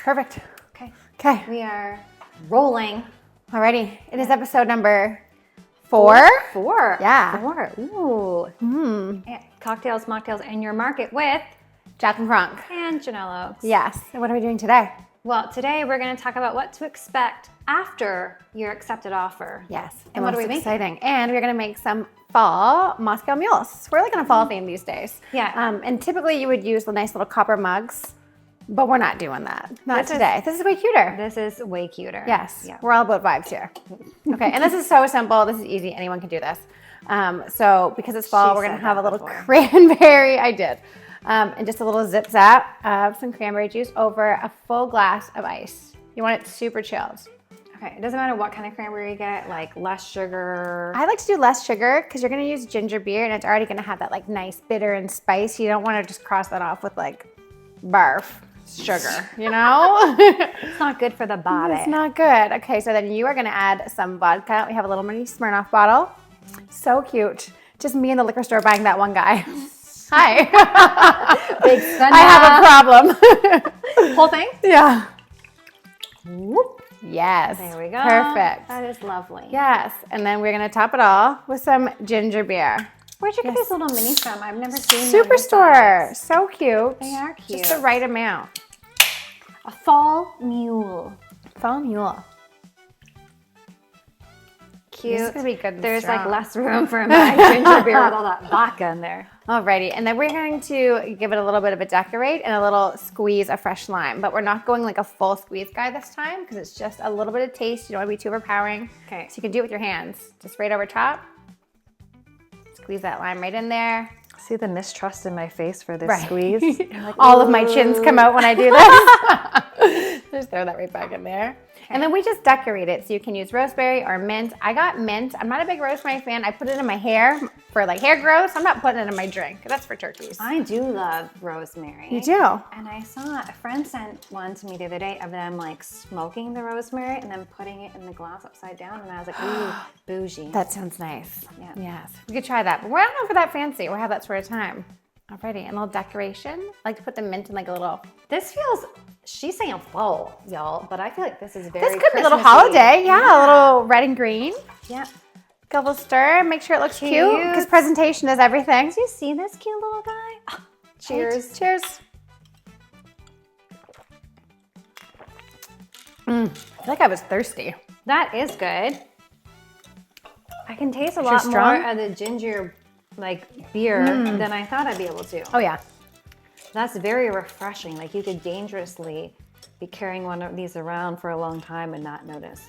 Perfect. Okay. Okay. We are rolling. Alrighty. It is episode number 4. 4. Yeah. 4. Ooh. And cocktails, mocktails, and your market with Jacqueline Frank. and Janelle Oaks. Yes. And what are we doing today? Well, today we're going to talk about what to expect after your accepted offer. Yes. And what are we making? Exciting. And we're going to make some fall Moscow mules. We're like on a fall theme these days. Yeah. And typically you would use the nice little copper mugs, but we're not doing that. Not today. This is way cuter. This is way cuter. Yes. Yeah. We're all about vibes here. Okay. And this is so simple. This is easy. Anyone can do this. So because it's fall, She we're going to said have a that little before. cranberry. I did. And just a little zip zap of some cranberry juice over a full glass of ice. You want it super chilled. Okay. It doesn't matter what kind of cranberry you get, like less sugar. I like to do less sugar because you're going to use ginger beer and it's already going to have that like nice bitter and spice. You don't want to just cross that off with like barf sugar, you know? It's not good for the body. It's not good. Okay, so then you are going to add some vodka. We have a little mini Smirnoff bottle. So cute. Just me in the liquor store buying that one guy. Hi. Big spender. I have a problem. Whole thing? Yeah. Whoop. Yes. There we go. Perfect. That is lovely. Yes. And then we're going to top it all with some ginger beer. Where'd you get these little minis from? I've never seen them. Superstore. So cute. They are cute. Just the right amount. A Fall Mule. Fall Mule. Cute. This is going to be good and There's like strong. less room for my ginger beer with all that vodka in there. Alrighty, and then we're going to give it a little bit of a decorate and a little squeeze of fresh lime, but we're not going like a full squeeze guy this time because it's just a little bit of taste. You don't want to be too overpowering. Okay. So you can do it with your hands, just right over top. Squeeze that lime right in there. See the mistrust in my face for this Right. squeeze? I'm like, All of my chins come out when I do this. Just throw that right back in there. And then we just decorate it. So you can use rosemary or mint. I got mint. I'm not a big rosemary fan. I put it in my hair for like hair growth. I'm not putting it in my drink. That's for turkeys. I do love rosemary. You do? And I saw a friend sent one to me the other day of them like smoking the rosemary and then putting it in the glass upside down. And I was like, ooh, bougie. That sounds nice. Yeah. Yes. We could try that. But we're not for that fancy. We'll have that sort of time. Alrighty. And a little decoration. I like to put the mint in like a little. This feels, she's saying fall, y'all, but I feel like this is very This could be a little Christmassy. holiday. Yeah. A little red and green. Yeah. Give a little stir. Make sure it looks cute. Cute. Because presentation is everything. Do you see this cute little guy? Oh, cheers. Cheers. I feel like I was thirsty. That is good. I can taste a Is lot yours strong? more of the ginger like beer than I thought I'd be able to. Oh yeah. That's very refreshing. Like you could dangerously be carrying one of these around for a long time and not notice.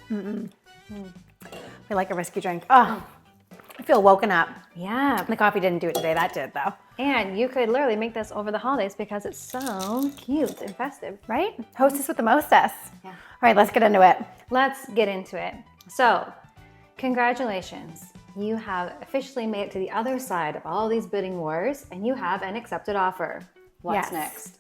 I like a whiskey drink. Oh, I feel woken up. Yeah. The coffee didn't do it today. That did though. And you could literally make this over the holidays because it's so cute and festive. Right? Hostess with the mostess. Yeah. All right, let's get into it. Let's get into it. So, congratulations. You have officially made it to the other side of all these bidding wars and you have an accepted offer. What's Yes. next?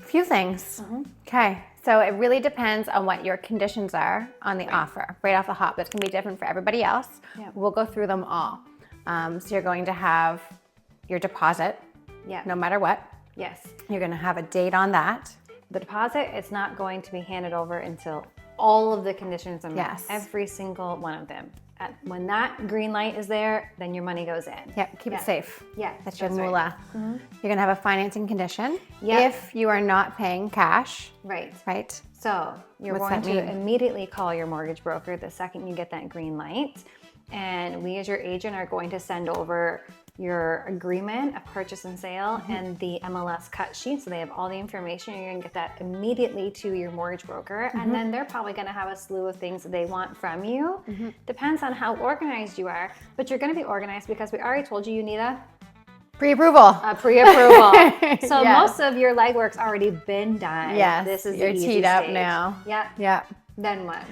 A few things. Okay. So it really depends on what your conditions are on the offer. Right off the hop, that's gonna be different for everybody else. Yeah. We'll go through them all. So you're going to have your deposit, Yeah. no matter what. Yes. You're gonna have a date on that. The deposit is not going to be handed over until all of the conditions are met. Yes. Every single one of them. When that green light is there, then your money goes in. Yep, keep it safe. Yeah, That's your right. moolah. You're gonna have a financing condition Yep. if you are not paying cash, Right. right? So you're What's going that to mean? immediately call your mortgage broker the second you get that green light. And we as your agent are going to send over your agreement of purchase and sale and the MLS cut sheet. So they have all the information. You're going to get that immediately to your mortgage broker. And then they're probably going to have a slew of things that they want from you. Depends on how organized you are. But you're going to be organized because we already told you need a Pre-approval. pre-approval. So Yes. most of your legwork's already been done. Yes, This is you're the easy teed up stage. now. Yep. Yep. Then what?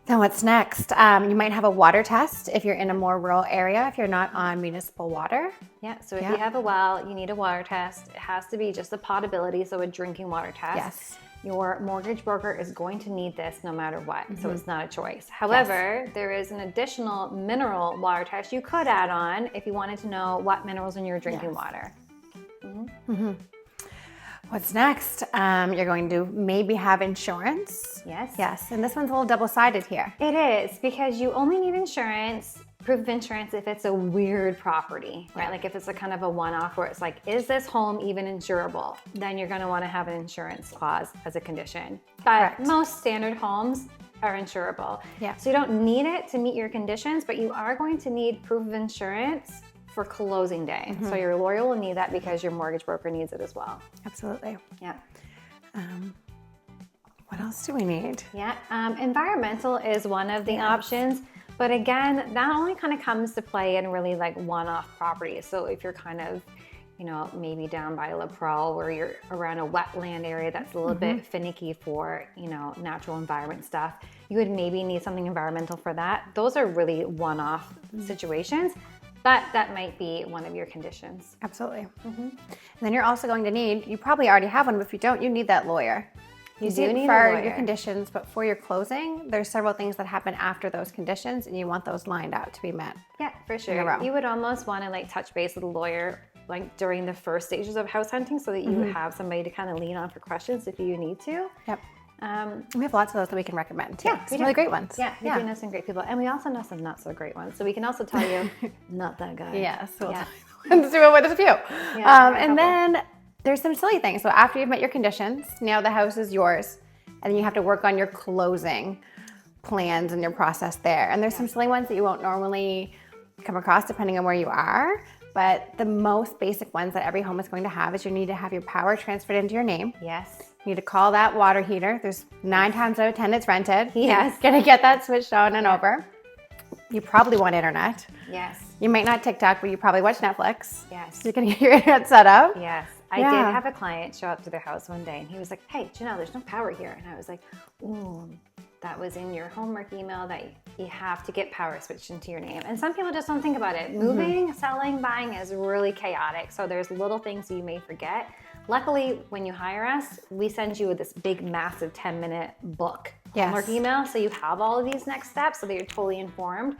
Then what's next? You might have a water test if you're in a more rural area, if you're not on municipal water. Yeah, so if Yeah. you have a well, you need a water test. It has to be just a potability, so a drinking water test. Yes. Your mortgage broker is going to need this no matter what, so it's not a choice. However, there is an additional mineral water test you could add on if you wanted to know what minerals in your drinking water. What's next? You're going to maybe have insurance. Yes. Yes, and this one's a little double-sided here. It is, because you only need insurance, proof of insurance, if it's a weird property, right? Like if it's a kind of a one-off where it's like, is this home even insurable? Then you're gonna wanna have an insurance clause as a condition. But Correct. most standard homes are insurable. Yeah. So you don't need it to meet your conditions, but you are going to need proof of insurance for closing day. So your lawyer will need that because your mortgage broker needs it as well. Absolutely. Yeah. What else do we need? Yeah, environmental is one of the options, but again, that only kind of comes to play in really like one-off properties. So if you're kind of, you know, maybe down by La Prole where you're around a wetland area that's a little bit finicky for, you know, natural environment stuff, you would maybe need something environmental for that. Those are really one-off situations, but that might be one of your conditions. Absolutely. And then you're also going to need, you probably already have one, but if you don't, you need that lawyer. You do need a for lawyer. your conditions, but for your closing, there's several things that happen after those conditions, and you want those lined out to be met. Yeah, for a sure. row. You would almost want to like touch base with a lawyer like during the first stages of house hunting so that you would have somebody to kind of lean on for questions if you need to. Yep. We have lots of those that we can recommend too. Yeah, Some really great ones. Yeah, we do know some great people. And we also know some not so great ones. So we can also tell you, not that guy. Yes. We'll Yeah. let's do it with a few. Yeah, And then there's some silly things. So after you've met your conditions, now the house is yours, and then you have to work on your closing plans and your process there. And there's some silly ones that you won't normally come across depending on where you are. But the most basic ones that every home is going to have is you need to have your power transferred into your name. Yes. You need to call that water heater. There's 9 times out of 10 it's rented. Yes. You're gonna get that switched on and over. You probably want internet. Yes. You might not TikTok, but you probably watch Netflix. Yes. You're gonna get your internet set up. Yes. I Yeah. did have a client show up to their house one day and he was like, hey, Janelle, there's no power here. And I was like, ooh, that was in your homework email that you have to get power switched into your name. And some people just don't think about it. Moving, selling, buying is really chaotic. So there's little things you may forget. Luckily, when you hire us, we send you this big, massive 10-minute book homework email. So you have all of these next steps so that you're totally informed.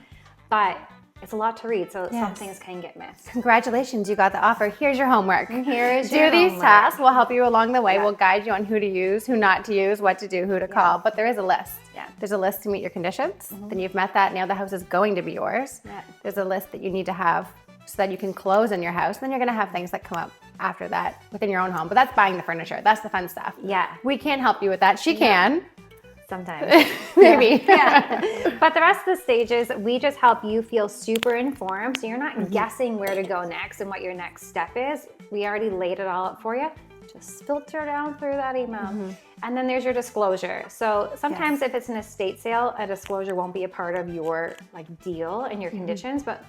But it's a lot to read, so some things can get missed. Congratulations, you got the offer. Here's your homework. Here is Do your these homework. tasks. We'll help you along the way. We'll guide you on who to use, who not to use, what to do, who to call. But there is a list. Yeah. There's a list to meet your conditions. Then you've met that. Now the house is going to be yours. Yeah. There's a list that you need to have so that you can close in your house. Then you're going to have things that come up after that within your own home. But that's buying the furniture. That's the fun stuff. Yeah. We can't help you with that. She can. Sometimes. Maybe. Yeah. But the rest of the stages, we just help you feel super informed. So you're not guessing where to go next and what your next step is. We already laid it all out for you. Just filter down through that email. And then there's your disclosure. So sometimes if it's an estate sale, a disclosure won't be a part of your like deal and your conditions, but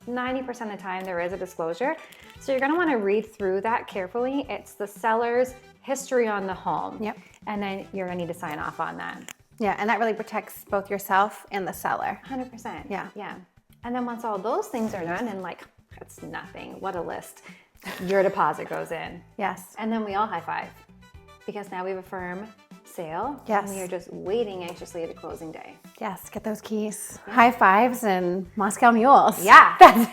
90% of the time there is a disclosure. So you're gonna wanna read through that carefully. It's the seller's history on the home. Yep. And then you're gonna need to sign off on that. Yeah, and that really protects both yourself and the seller. 100%. Yeah. Yeah. And then once all those things are done, and like, that's nothing, what a list, your deposit goes in. Yes. And then we all high five because now we have a firm sale. Yes. And we are just waiting anxiously to closing day. Yes, get those keys. High fives and Moscow Mules. Yeah. That's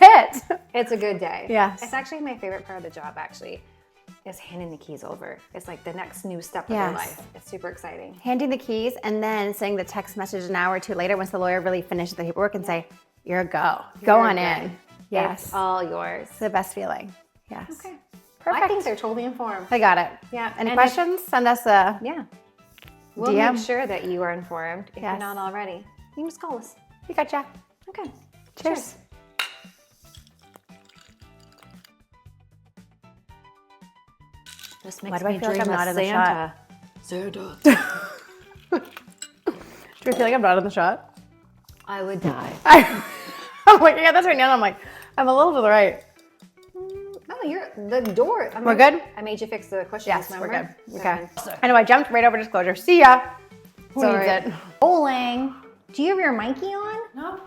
it. It's a good day. Yes. It's actually my favorite part of the job, actually, is handing the keys over. It's like the next new step of Yes. their life. It's super exciting. Handing the keys and then sending the text message an hour or two later once the lawyer really finishes the paperwork and say, you're a go. Go You're on good. in. Yes. It's all yours. It's the best feeling. Yes. Okay. Perfect. I think they're totally informed. I got it. Yeah. Any And questions? Send us a Yeah. We'll DM. make sure that you are informed if you're Yes. not already. You can just call us. We gotcha. Okay. Cheers. This makes Why do I me feel like dream I'm not of in the shot? Santa. Do you feel like I'm not in the shot? I would die. I'm looking at this right now and I'm like, I'm a little to the right. Oh, you're the door. We're good? I made you fix the questions. Yes, we're remember? good. Okay. I know I jumped right over disclosure. See ya. Who Sorry. needs it? Bowling. Do you have your Mikey on? No.